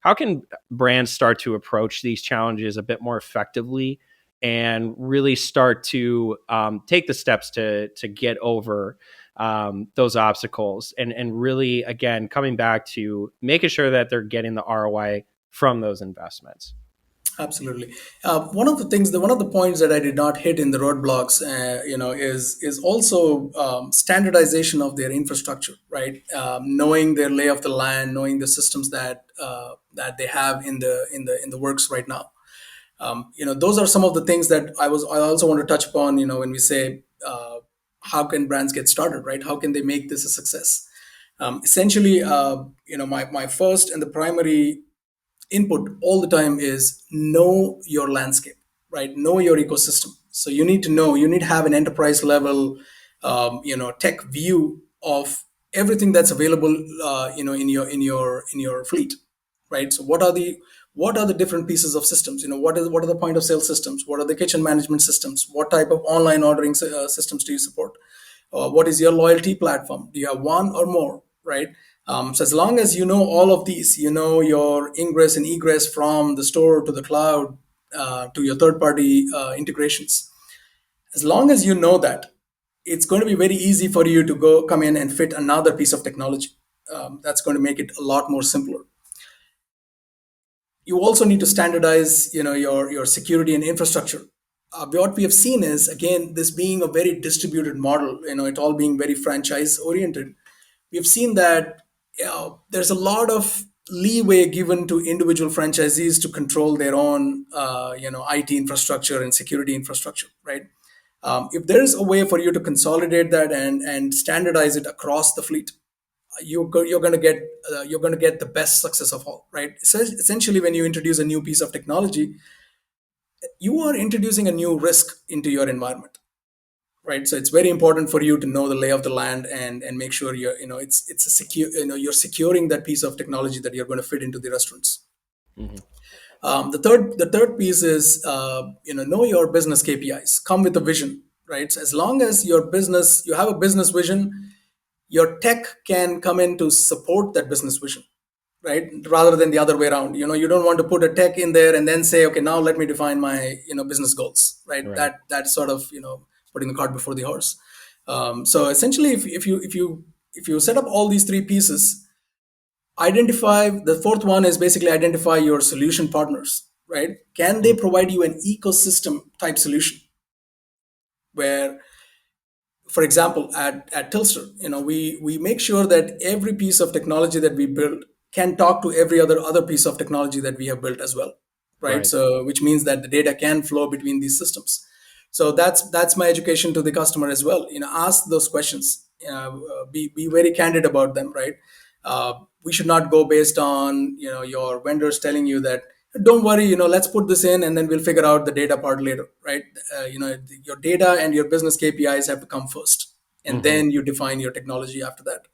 how can brands start to approach these challenges a bit more effectively and really start to take the steps to get over those obstacles and really, again, coming back to making sure that they're getting the ROI from those investments? Absolutely. One of the points that I did not hit in the roadblocks, is also standardization of their infrastructure, right? Knowing their lay of the land, knowing the systems that they have in the works right now. Those are some of the things that I also want to touch upon. When we say how can brands get started, right? How can they make this a success? Essentially, my first and the primary input all the time is know your landscape, right? Know your ecosystem. So you need to have an enterprise level tech view of everything that's available in your fleet, right? So what are the different pieces of systems? What are the point of sale systems? What are the kitchen management systems? What type of online ordering systems do you support? What is your loyalty platform? Do you have one or more, right? So as long as you know all of these, your ingress and egress from the store to the cloud, to your third party integrations, as long as you know that, it's going to be very easy for you to go come in and fit another piece of technology. That's going to make it a lot more simpler. You also need to standardize your security and infrastructure. What we have seen is, again, this being a very distributed model, it all being very franchise oriented. We've seen that there's a lot of leeway given to individual franchisees to control their own IT infrastructure and security infrastructure, right? If there is a way for you to consolidate that and standardize it across the fleet, you're going to get the best success of all, right? So essentially, when you introduce a new piece of technology, you are introducing a new risk into your environment, right? So it's very important for you to know the lay of the land and make sure it's a secure, you're securing that piece of technology that you're going to fit into the restaurants. Mm-hmm. The third piece is know your business KPIs. Come with a vision, right? So as long as you have a business vision, your tech can come in to support that business vision, right? Rather than the other way around. You don't want to put a tech in there and then say, okay, now let me define my business goals, right? Right. That's sort of putting the cart before the horse. So essentially, if you set up all these three pieces, identify the fourth one is basically identify your solution partners, right? Can they provide you an ecosystem type solution where, for example, at Tillster, we make sure that every piece of technology that we build can talk to every other piece of technology that we have built as well, right? Right. So which means that the data can flow between these systems. So that's my education to the customer as well. Ask those questions. Be very candid about them, right? We should not go based on your vendors telling you that don't worry, let's put this in and then we'll figure out the data part later, right? Your data and your business KPIs have to come first, and Mm-hmm. then you define your technology after that.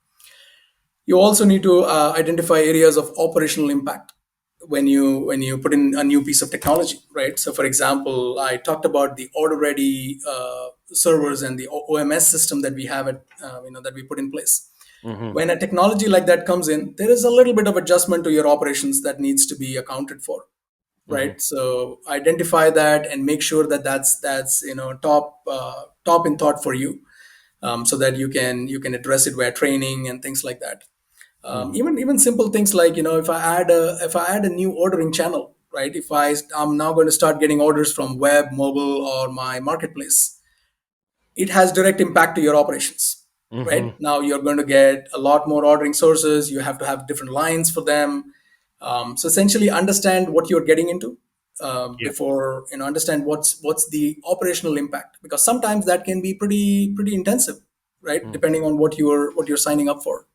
You also need to identify areas of operational impact when you put in a new piece of technology, right? So for example, I talked about the order ready servers and the OMS system that we have that we put in place. Mm-hmm. When a technology like that comes in, there is a little bit of adjustment to your operations that needs to be accounted for, Mm-hmm. right? So identify that and make sure that that's top in thought for you, so that you can address it via training and things like that. Mm-hmm. Even simple things like, if I add a new ordering channel, right? If I'm now going to start getting orders from web, mobile, or my marketplace, it has direct impact to your operations, right? Mm-hmm. Now you're going to get a lot more ordering sources. You have to have different lines for them. So essentially, understand what you're getting into, Yeah. before understand what's the operational impact, because sometimes that can be pretty intensive, right? Mm. Depending on what you're signing up for.